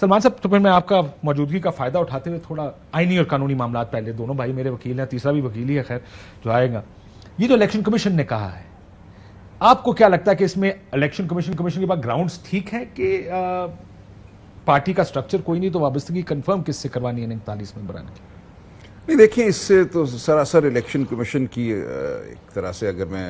سلمان صاحب تو پھر میں آپ کا موجودگی کا فائدہ اٹھاتے ہوئے تھوڑا آئینی اور قانونی معاملات پہلے، دونوں بھائی میرے وکیل ہیں، تیسرا بھی وکیل ہی ہے خیر جو آئے گا. یہ جو الیکشن کمیشن نے کہا ہے، آپ کو کیا لگتا ہے کہ اس میں الیکشن کمیشن کے بعد گراؤنڈز ٹھیک ہے کہ پارٹی کا سٹرکچر کوئی نہیں تو وابستگی کنفرم کس سے کروانی ہے 39 ممبران کی؟ نہیں دیکھیں، اس سے تو سراسر الیکشن کمیشن کی ایک طرح سے اگر میں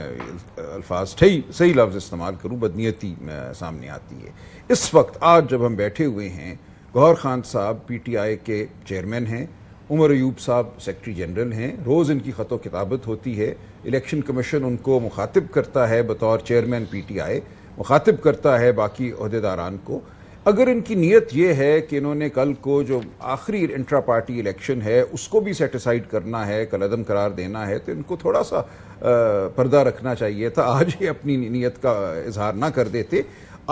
الفاظ صحیح لفظ استعمال کروں، بدنیتی سامنے آتی ہے. اس وقت آج جب ہم بیٹھے ہوئے ہیں، گوہر خان صاحب پی ٹی آئی کے چیئرمین ہیں، عمر ایوب صاحب سیکرٹری جنرل ہیں، روز ان کی خط و کتابت ہوتی ہے، الیکشن کمیشن ان کو مخاطب کرتا ہے بطور چیئرمین پی ٹی آئی، مخاطب کرتا ہے باقی عہدیداران کو. اگر ان کی نیت یہ ہے کہ انہوں نے کل کو جو آخری انٹرا پارٹی الیکشن ہے اس کو بھی سیٹیسائیڈ کرنا ہے، کل عدم قرار دینا ہے، تو ان کو تھوڑا سا پردہ رکھنا چاہیے تھا. آج ہی اپنی نیت کا اظہار نہ کر دیتے.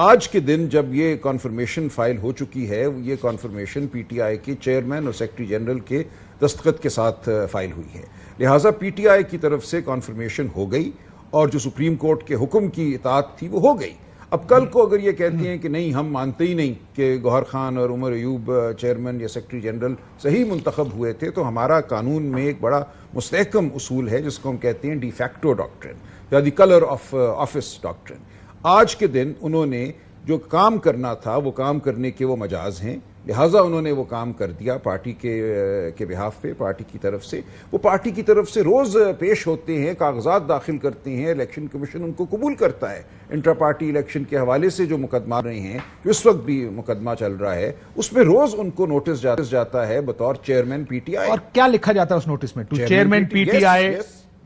آج کے دن جب یہ کانفرمیشن فائل ہو چکی ہے، یہ کانفرمیشن پی ٹی آئی کے چیئرمین اور سیکرٹری جنرل کے دستخط کے ساتھ فائل ہوئی ہے، لہٰذا پی ٹی آئی کی طرف سے کانفرمیشن ہو گئی اور جو سپریم کورٹ کے حکم کی اطاعت تھی وہ ہو گئی. اب کل کو اگر یہ کہتے ہیں کہ نہیں ہم مانتے ہی نہیں کہ گوہر خان اور عمر ایوب چیئرمین یا سیکرٹری جنرل صحیح منتخب ہوئے تھے، تو ہمارا قانون میں ایک بڑا مستحکم اصول ہے جس کو ہم کہتے ہیں ڈی فیکٹو ڈاکٹرن یا دی کلر آف آفس ڈاکٹرن. آج کے دن انہوں نے جو کام کرنا تھا وہ کام کرنے کے وہ مجاز ہیں، لہٰذا انہوں نے وہ کام کر دیا پارٹی کے بہاف پہ. پارٹی کی طرف سے وہ پارٹی کی طرف سے روز پیش ہوتے ہیں، کاغذات داخل کرتے ہیں، الیکشن کمیشن ان کو قبول کرتا ہے. انٹرا پارٹی الیکشن کے حوالے سے جو مقدمہ رہے ہیں، جو اس وقت بھی مقدمہ چل رہا ہے، اس میں روز ان کو نوٹس جاتا ہے بطور چیئرمین پی ٹی آئی. اور کیا لکھا جاتا ہے اس نوٹس میں؟ Chairman PTI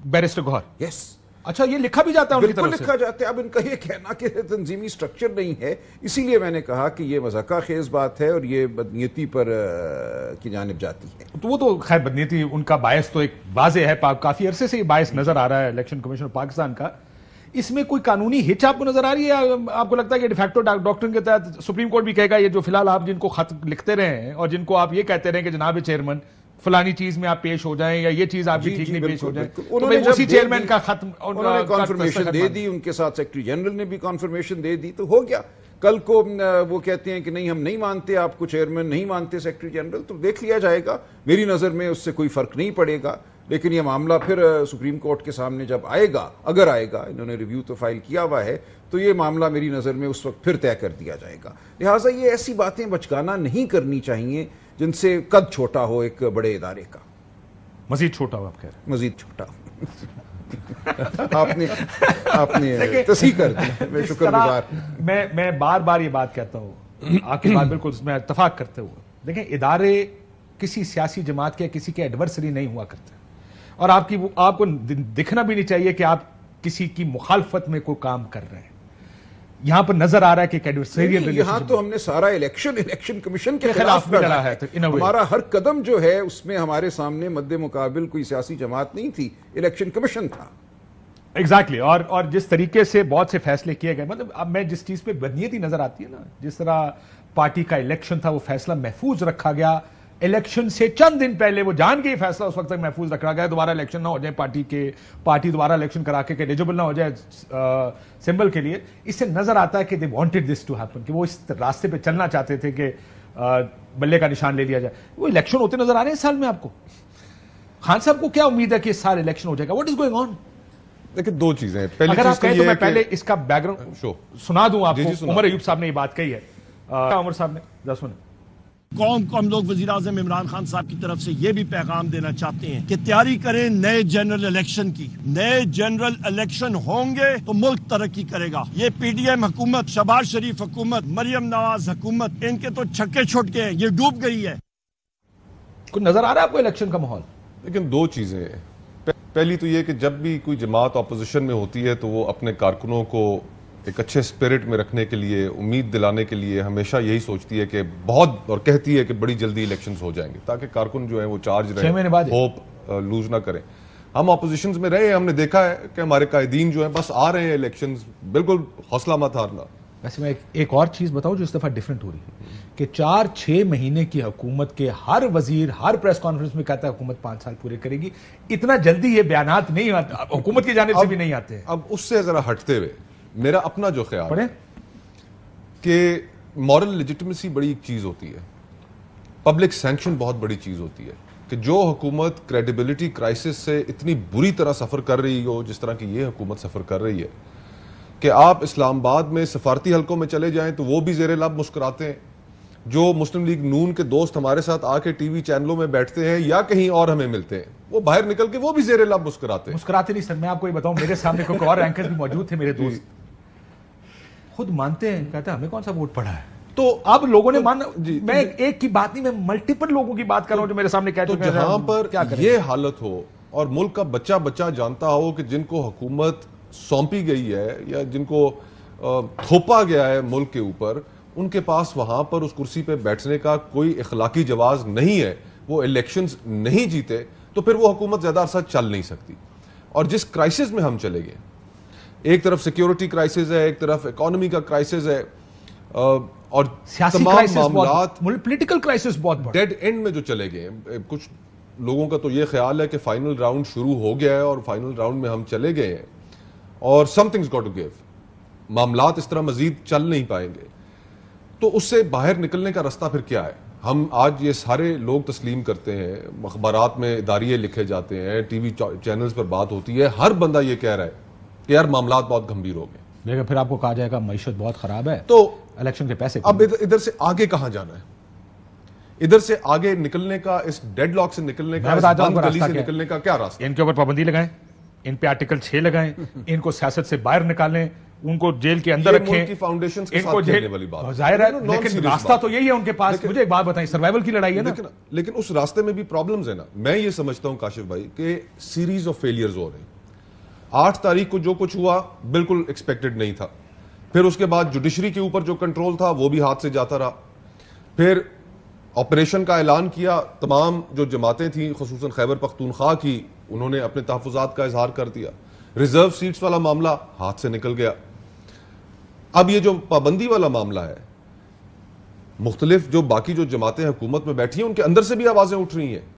barrister Gohar. Yes. اچھا، یہ لکھا بھی جاتا ہے ان کی طرف سے؟ بالکل لکھا جاتا ہے. اب ان کا یہ کہنا کہ تنظیمی سٹرکچر نہیں ہے، اسی لیے میں نے کہا کہ یہ مذاکرہ خیز بات ہے اور یہ بدنیتی پر کی جانب جاتی ہے. تو وہ تو خیر بدنیتی ان کا باعث تو ایک واضح ہے، کافی عرصے سے یہ باعث نظر آ رہا ہے الیکشن کمیشن پاکستان کا. اس میں کوئی قانونی ہچ آپ کو نظر آ رہی ہے؟ آپ کو لگتا ہے کہ ڈیفیکٹو ڈاکٹرن کے تحت سپریم کورٹ بھی کہے گا یہ جو فی الحال آپ جن کو خط لکھتے رہے ہیں اور جن کو آپ یہ کہتے رہے کہ جناب چیئرمین فلانی چیز میں آپ پیش ہو جائیں یا یہ چیز آپ کی ٹھیک نہیں پیش ہو جائے، تو اسی چیئرمین کا خط انہوں نے کانفرمیشن دے دی، ان کے ساتھ سیکرٹری جنرل نے بھی کانفرمیشن دے دی، تو ہو گیا. کل کو وہ کہتے ہیں کہ نہیں ہم نہیں مانتے آپ کو چیئرمین، نہیں مانتے سیکرٹری جنرل، تو دیکھ لیا جائے گا. میری نظر میں اس سے کوئی فرق نہیں پڑے گا. لیکن یہ معاملہ پھر سپریم کورٹ کے سامنے جب آئے گا، اگر آئے گا، انہوں نے ریویو تو فائل کیا ہوا ہے، تو یہ معاملہ میری نظر میں اس وقت پھر طے کر دیا جائے گا. لہٰذا یہ ایسی باتیں بچکانا نہیں کرنی چاہیے جن سے قد چھوٹا ہو ایک بڑے ادارے کا. مزید چھوٹا ہو آپ کہہ رہے ہیں؟ مزید چھوٹا آپ نے تصحیح کر دی، میں شکر گزار. میں بار بار یہ بات کہتا ہوں، آپ کی بات بالکل اس میں اتفاق کرتے ہوئے، دیکھیں ادارے کسی سیاسی جماعت کے کسی کے ایڈورسری نہیں ہوا کرتے، اور آپ کو دکھنا بھی نہیں چاہیے کہ آپ کسی کی مخالفت میں کوئی کام کر رہے ہیں. یہاں پر نظر آ رہا ہے کہ ایڈورسریل ریلیشن، یہاں تو ہم نے سارا الیکشن کمیشن کے خلاف لڑا ہے. ہمارا ہر قدم جو ہے اس میں ہمارے سامنے مد مقابل کوئی سیاسی جماعت نہیں تھی، الیکشن کمیشن تھا. ایگزیکٹلی. اور جس طریقے سے بہت سے فیصلے کیے گئے، مطلب اب میں جس چیز پہ بدنیتی نظر آتی ہے نا، جس طرح پارٹی کا الیکشن تھا وہ فیصلہ محفوظ رکھا گیا. الیکشن سے چند دن پہلے وہ جان کے یہ فیصلہ اس وقت تک محفوظ رکھا گیا دوبارہ الیکشن نہ ہو جائے، پارٹی دوبارہ الیکشن کرا کے ایلیجبل نہ ہو جائے سمبل کے لیے. اس سے نظر آتا ہے کہ they wanted this to happen, کہ وہ اس راستے پہ چلنا چاہتے تھے کہ بلے کا نشان لے لیا جائے. وہ الیکشن ہوتے نظر آ رہے ہیں اس سال میں آپ کو؟ خان صاحب کو کیا امید ہے کہ اس سال الیکشن ہو جائے گا؟ What is going on? دیکھیں دو چیزیں، اگر آپ کہیں تو میں پہلے اس کا بیک گراؤنڈ سنا دوں آپ کو. عمر ایوب صاحب نے یہ بات کہی ہے، عمر صاحب نے 10 منٹ. قوم کو ہم لوگ وزیر اعظم عمران خان صاحب کی طرف سے یہ بھی پیغام دینا چاہتے ہیں کہ تیاری کریں نئے جنرل الیکشن کی. نئے جنرل الیکشن ہوں گے تو ملک ترقی کرے گا. یہ پی ڈی ایم حکومت، شہباز شریف حکومت، مریم نواز حکومت، ان کے تو چھکے چھوٹ گئے ہیں، یہ ڈوب گئی ہے. کچھ نظر آ رہا ہے آپ کو الیکشن کا ماحول؟ لیکن دو چیزیں، پہلی تو یہ کہ جب بھی کوئی جماعت اپوزیشن میں ہوتی ہے تو وہ اپنے کارکنوں کو ایک اچھے اسپرٹ میں رکھنے کے لیے، امید دلانے کے لیے ہمیشہ یہی سوچتی ہے کہ بہت، اور کہتی ہے کہ بڑی جلدی الیکشنز ہو جائیں گے تاکہ کارکن جو ہیں وہ چارج رہیں، ہوپ لوز نہ کریں. ہم اپوزیشنز میں رہے، ہم نے دیکھا ہے کہ ہمارے قائدین جو ہیں بس آ رہے ہیں الیکشنز، بالکل حوصلہ مت ہارنا. ویسے میں ایک اور چیز بتاؤں جو اس دفعہ ڈیفرنٹ ہو رہی ہے کہ 4-6 مہینے کی حکومت کے ہر وزیر ہر پریس کانفرنس میں کہتا ہے حکومت 5 سال پورے کرے گی. اتنا جلدی یہ بیانات نہیں آتے حکومت کی جانب سے بھی نہیں آتے. اب اس سے ذرا ہٹتے ہوئے میرا اپنا جو خیال ہے کہ مورل لیجٹمیسی بڑی ایک چیز ہوتی ہے, پبلک سینکشن بہت بڑی چیز ہوتی ہے, کہ جو حکومت کریڈیبلٹی کرائسس سے اتنی بری طرح سفر کر رہی ہو جس طرح کی یہ حکومت سفر کر رہی ہے, کہ آپ اسلام آباد میں سفارتی حلقوں میں چلے جائیں تو وہ بھی زیر لب مسکراتے ہیں, جو مسلم لیگ نون کے دوست ہمارے ساتھ آ کے ٹی وی چینلوں میں بیٹھتے ہیں یا کہیں اور ہمیں ملتے ہیں, وہ باہر نکل کے وہ بھی زیر لب مسکراتے نہیں سر. میں آپ کو یہ بتاؤں, میرے سامنے کوئی اور اینکر بھی موجود تھے, میرے دوست خود مانتے ہیں, کہتے ہیں ہمیں کون سا ووٹ پڑا ہے. تو اب لوگوں نے مانا, میں ایک کی بات نہیں, میں ملٹیپل لوگوں کی بات کر رہا ہوں جو میرے سامنے کہہ چکے ہیں. جہاں پر یہ حالت ہو اور ملک کا بچہ بچہ جانتا ہو کہ جن کو حکومت سونپی گئی ہے یا جن کو تھوپا گیا ہے ملک کے اوپر, ان کے پاس وہاں پر اس کرسی پہ بیٹھنے کا کوئی اخلاقی جواز نہیں ہے, وہ الیکشنز نہیں جیتے, تو پھر وہ حکومت زیادہ عرصہ چل نہیں سکتی. اور جس کرائسس میں ہم چلے گئے, ایک طرف سیکیورٹی کرائسس ہے, ایک طرف اکانومی کا کرائسس ہے, اور تمام معاملات پولیٹیکل کرائسس بہت بڑا ڈیڈ اینڈ میں جو چلے گئے. کچھ لوگوں کا تو یہ خیال ہے کہ فائنل راؤنڈ شروع ہو گیا ہے اور فائنل راؤنڈ میں ہم چلے گئے ہیں اور some things got to give, معاملات اس طرح مزید چل نہیں پائیں گے. تو اس سے باہر نکلنے کا راستہ پھر کیا ہے؟ ہم آج یہ سارے لوگ تسلیم کرتے ہیں, اخبارات میں اداریے لکھے جاتے ہیں, ٹی وی چینلز پر بات ہوتی ہے, ہر بندہ یہ کہہ رہا ہے کہ یار معاملات بہت گمبھیر ہو گئے, لیکن پھر آپ کو کہا جائے گا معیشت بہت خراب ہے, تو الیکشن کے پیسے. اب ادھر سے آگے کہاں جانا ہے؟ ادھر سے آگے نکلنے کا, اس ڈیڈ لاک سے نکلنے کا, اس بند گلی سے نکلنے کا کیا راستہ؟ ان کے اوپر پابندی لگائیں, ان پہ آرٹیکل 6 لگائیں, ان کو سیاست سے باہر نکالیں, ان کو جیل کے اندر رکھیں, ان کو جیل والی بات ظاہر ہے, لیکن راستہ تو یہی ہے ان کے پاس. مجھے ایک بات بتائیں, سروائیول کی لڑائی ہے نا, لیکن اس راستے میں بھی پرابلمز ہیں نا. میں یہ سمجھتا ہوں کاشف بھائی کہ سیریز آف فیلیئرز ہو رہے ہیں. 8 تاریخ کو جو کچھ ہوا بالکل ایکسپیکٹڈ نہیں تھا, پھر اس کے بعد جوڈیشری کے اوپر جو کنٹرول تھا وہ بھی ہاتھ سے جاتا رہا, پھر آپریشن کا اعلان کیا, تمام جو جماعتیں تھیں خصوصاً خیبر پختونخوا کی, انہوں نے اپنے تحفظات کا اظہار کر دیا, ریزرو سیٹس والا معاملہ ہاتھ سے نکل گیا. اب یہ جو پابندی والا معاملہ ہے, مختلف جو باقی جو جماعتیں حکومت میں بیٹھی ہیں ان کے اندر سے بھی آوازیں اٹھ رہی ہیں